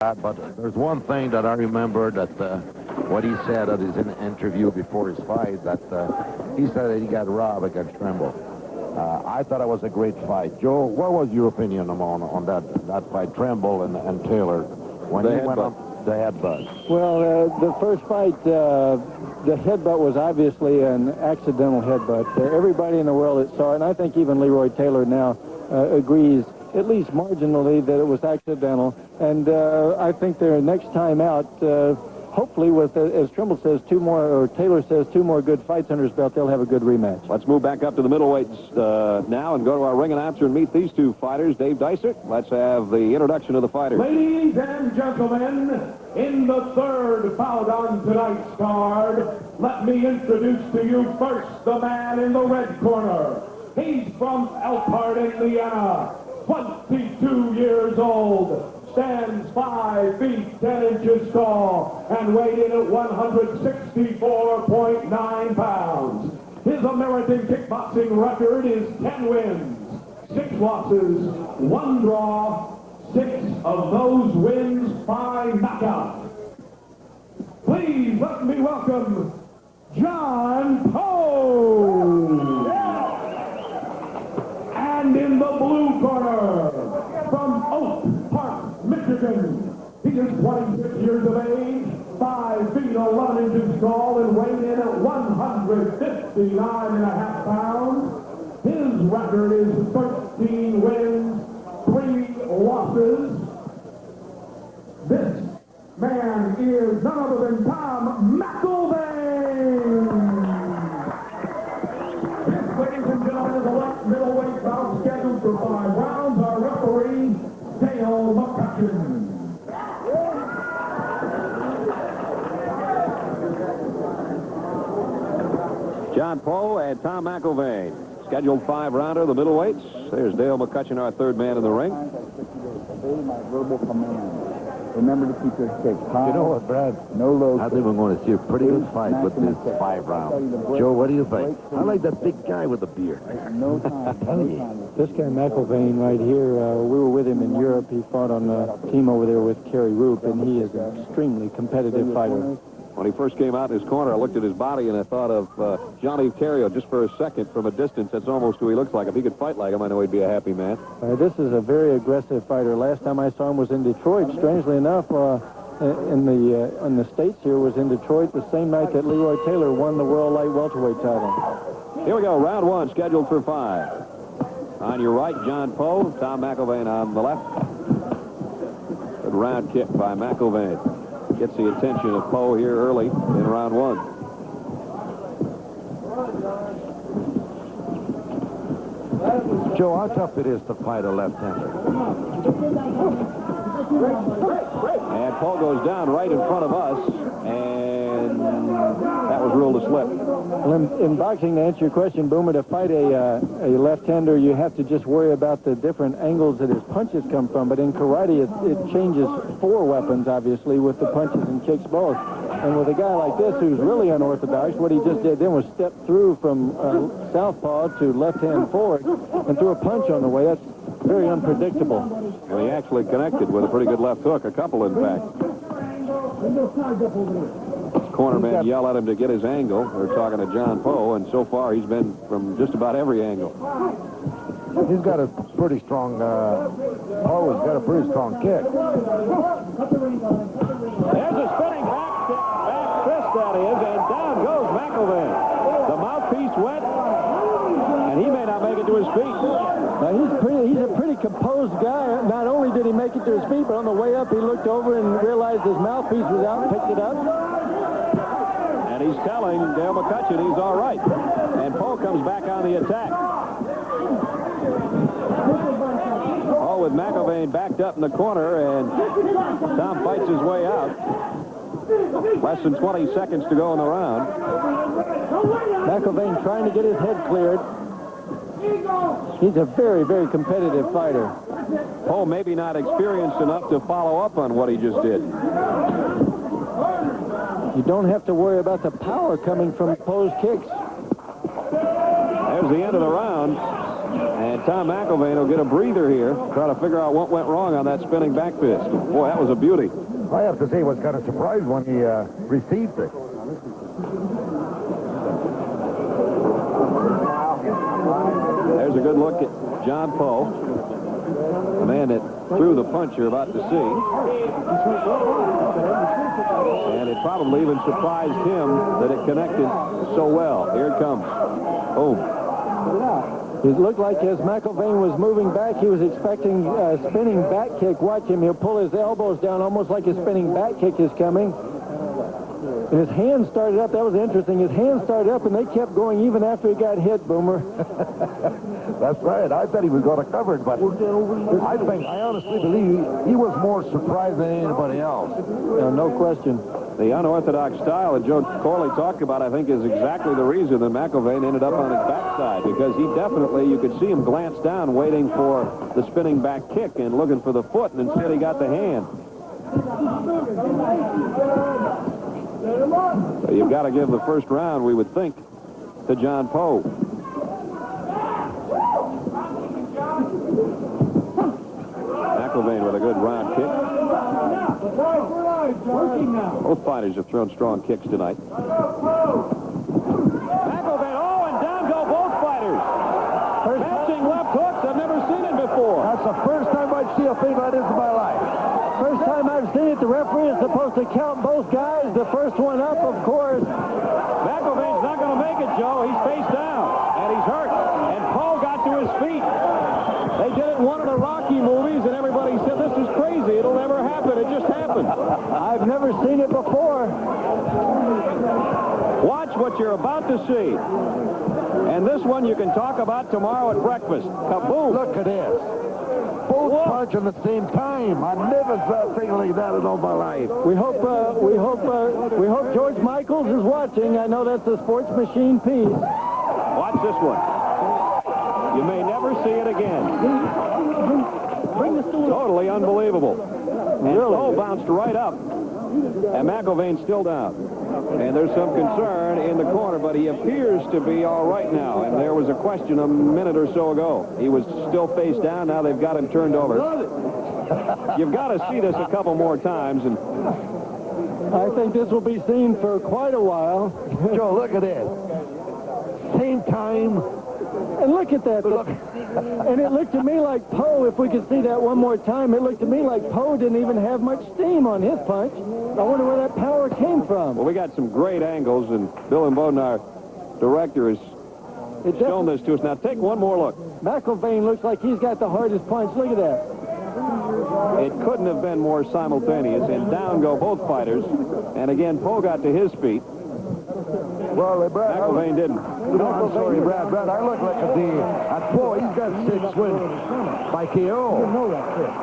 But there's one thing that I remember that what he said at his interview before his fight, that he said that he got robbed against Trimble. I thought it was a great fight. Joe, what was your opinion on that fight, Trimble and Taylor, when he went on the headbutt? Well, the first fight, the headbutt was obviously an accidental headbutt. Everybody in the world that saw it, and I think even Leroy Taylor now agrees, at least marginally, that it was accidental. And I think their next time out, hopefully with, as Trimble says, Taylor says, 2 more good fights under his belt, they'll have a good rematch. Let's move back up to the middleweights now and go to our ring announcer and meet these 2 fighters. Dave Dysart, let's have the introduction of the fighters. Ladies and gentlemen, in the 3rd bout on tonight's card, let me introduce to you first the man in the red corner. He's from Elkhart, Indiana, 22 years old. Stands 5 feet 10 inches tall and weighed in at 164.9 pounds. His American kickboxing record is 10 wins, 6 losses, 1 draw, 6 of those wins by knockout. Please let me welcome John Poe. And in the blue corner, from Oak Park, Michigan, he is 26 years of age, 5 feet 11 inches tall, and weighed in at 159.5 pounds. His record is 13 wins, 3 losses. This man is none other than Tom McIlvane. Ladies and gentlemen, the left middleweight bout scheduled for 5 rounds. Our referee, Dale McCutcheon. John Poe and Tom McIlvane. Scheduled 5-rounder, the middleweights. There's Dale McCutcheon, our 3rd man in the ring. Obey my verbal command. Remember to keep your kicks high. You know what, Brad? No low. I think we're going to see a pretty good fight with this 5 round. Joe, what do you think? I like that big guy with the beard. No time. This guy McIlvane right here, we were with him in Europe. He fought on the team over there with Kerry Roop, and he is an extremely competitive fighter. When he first came out in his corner, I looked at his body and I thought of Johnny Terrio just for a second. From a distance, that's almost who he looks like. If he could fight like him, I know he'd be a happy man. This is a very aggressive fighter. Last time I saw him was in Detroit. Strangely enough, in the States here, was in Detroit the same night that Leroy Taylor won the World Light Welterweight title. Here we go, round 1, scheduled for 5. On your right, John Poe, Tom McIlvane on the left. Good round kick by McIlvane. Gets the attention of Poe here early in round 1. Joe, how tough it is to fight a left-hander? And Poe goes down right in front of us, and that was ruled a slip. Well, in boxing, to answer your question, Boomer, to fight a left-hander, you have to just worry about the different angles that his punches come from. But in karate, it changes 4 weapons, obviously, with the punches and kicks both. And with a guy like this, who's really unorthodox, what he just did then was step through from southpaw to left-hand forward and threw a punch on the way. That's very unpredictable. Well, he actually connected with a pretty good left hook, a couple, in fact. Cornerman yell at him to get his angle. We're talking to John Poe, and so far he's been from just about every angle. He's got a pretty strong, Poe's got a pretty strong kick. There's a spinning back fist, that is, and down goes McIlvane. The mouthpiece went, and he may not make it to his feet. Now, he's a pretty composed guy. Not only did he make it to his feet, but on the way up, he looked over and realized his mouthpiece was out and picked it up. And he's telling Dale McCutcheon he's all right. And Poe comes back on the attack. Poe with McIlvane backed up in the corner, and Tom fights his way out. Less than 20 seconds to go in the round. McIlvane trying to get his head cleared. He's a very, very competitive fighter. Poe maybe not experienced enough to follow up on what he just did. You don't have to worry about the power coming from Poe's kicks. There's the end of the round. And Tom McIlvane will get a breather here, try to figure out what went wrong on that spinning back fist. Boy, that was a beauty. I have to say, I was kind of surprised when he received it. There's a good look at John Poe, the man that threw the punch you're about to see. And it probably even surprised him that it connected so well. Here it comes. Boom. It looked like as McIlvane was moving back, he was expecting a spinning back kick. Watch him. He'll pull his elbows down almost like a spinning back kick is coming. And his hands started up. That was interesting. His hands started up, and they kept going even after he got hit, Boomer. That's right. I thought he was going to cover it, but I honestly believe he was more surprised than anybody else. No question. The unorthodox style that Joe Corley talked about, I think, is exactly the reason that McIlvane ended up on his backside, because he definitely, you could see him glance down waiting for the spinning back kick and looking for the foot, and instead he got the hand. So you've got to give the first round, we would think, to John Poe. McIlvane with a good round kick. Both fighters have thrown strong kicks tonight. McIlvane, and down go both fighters. Matching left hooks. I've never seen it before. That's the first time I'd see a thing like this in my life. First time I've seen it. The referee is supposed to count both guys. The first one up, of course. McIlvane's not going to make it, Joe. He's face down, and he's hurt. And Poe got to his feet. They did it in one of the Rocky movies, and everybody said, this is crazy. It'll never happen. It just happened. I've never seen it before. Watch what you're about to see. And this one you can talk about tomorrow at breakfast. Kaboom. Look at this. Both punching at the same time. I never saw a thing like that in all my life. We hope George Michaels is watching. I know that's a sports machine piece. Watch this one. You may never see it again. Totally unbelievable. And Poe bounced right up. And McIlvane's still down. And there's some concern in the corner, but he appears to be all right now. And there was a question a minute or so ago. He was still face down. Now they've got him turned over. You've got to see this a couple more times. And I think this will be seen for quite a while. Joe, look at this. Same time. And look at that. And it looked to me like Poe, if we could see that one more time, it looked to me like Poe didn't even have much steam on his punch. I wonder where that power came from. Well, we got some great angles, and Bill Imboden, our director, has shown this to us. Now, take one more look. McIlvane looks like he's got the hardest punch. Look at that. It couldn't have been more simultaneous, and down go both fighters. And again, Poe got to his feet. Well, Brad, McIlvane didn't. No, I'm sorry, Brad. I look like at Poe. He's got 6 wins by KO.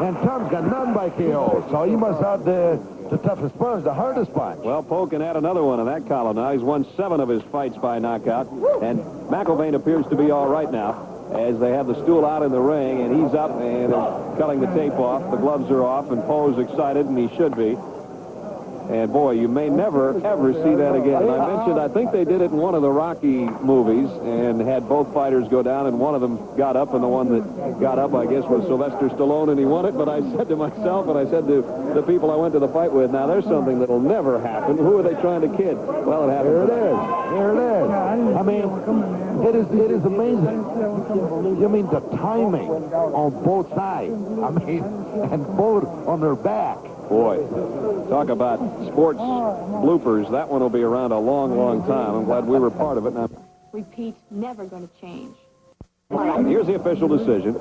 And Tom's got none by KO. So he must have the toughest punch, the hardest punch. Well, Poe can add another one in that column now. He's won 7 of his fights by knockout. And McIlvane appears to be all right now as they have the stool out in the ring. And he's up, and they're cutting the tape off. The gloves are off, and Poe's excited, and he should be. And, boy, you may never, ever see that again. And I mentioned, I think they did it in one of the Rocky movies and had both fighters go down, and one of them got up, and the one that got up, I guess, was Sylvester Stallone, and he won it. But I said to myself, and I said to the people I went to the fight with, now, there's something that'll never happen. Who are they trying to kid? Well, it happened. Here it is. Here it is. I mean, it is amazing. You mean the timing on both sides. I mean, and both on their back. Boy, talk about sports bloopers. That one will be around a long, long time. I'm glad we were part of it. Now, Repeat, never going to change. here's the official decision. The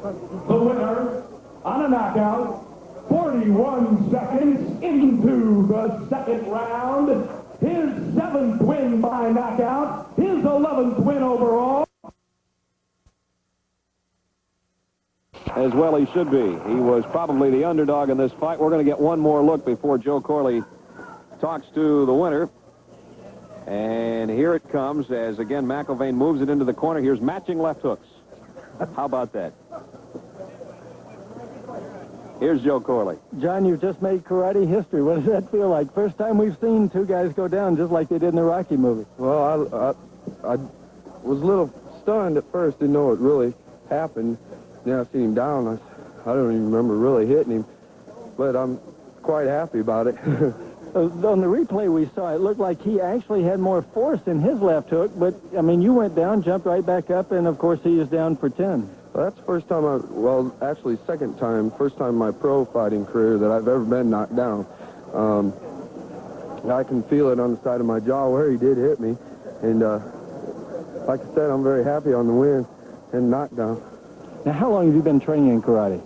winner on a knockout, 41 seconds into the second round. His 7th win by knockout, his 11th win overall. As well he should be. He was probably the underdog in this fight. We're going to get one more look before Joe Corley talks to the winner. And here it comes as, again, McIlvane moves it into the corner. Here's matching left hooks. How about that? Here's Joe Corley. John, you've just made karate history. What does that feel like? First time we've seen 2 guys go down just like they did in the Rocky movie. Well, I was a little stunned at first, didn't know it really happened. Yeah, I seen him down. I don't even remember really hitting him, but I'm quite happy about it. On the replay we saw, it looked like he actually had more force in his left hook, but, I mean, you went down, jumped right back up, and, of course, he is down for 10. Well, that's the first time actually second time, first time in my pro fighting career that I've ever been knocked down. I can feel it on the side of my jaw where he did hit me, and like I said, I'm very happy on the win and knockdown. Now, how long have you been training in karate?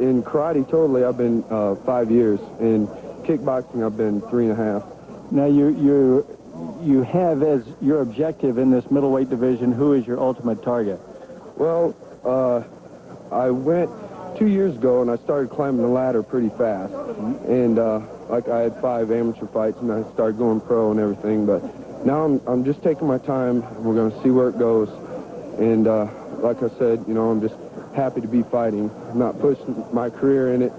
In karate, totally, I've been 5 years. In kickboxing, I've been 3.5. Now, you have as your objective in this middleweight division, who is your ultimate target? Well, I went 2 years ago, and I started climbing the ladder pretty fast. And like I had 5 amateur fights, and I started going pro and everything. But now I'm just taking my time. We're going to see where it goes. And like I said, you know, I'm just happy to be fighting. I'm not pushing my career in it,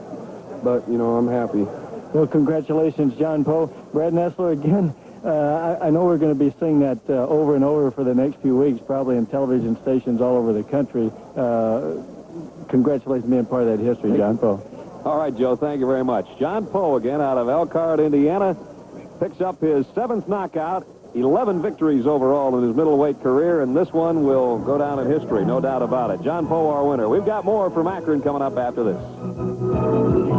but, you know, I'm happy. Well, congratulations, John Poe. Brad Nessler, again, I know we're going to be seeing that over and over for the next few weeks, probably in television stations all over the country. Congratulations on being part of that history, John Poe. All right, Joe, thank you very much. John Poe, again, out of Elkhart, Indiana, picks up his 7th knockout, 11 victories overall in his middleweight career, and this one will go down in history, no doubt about it. John Poe, our winner. We've got more from Akron coming up after this.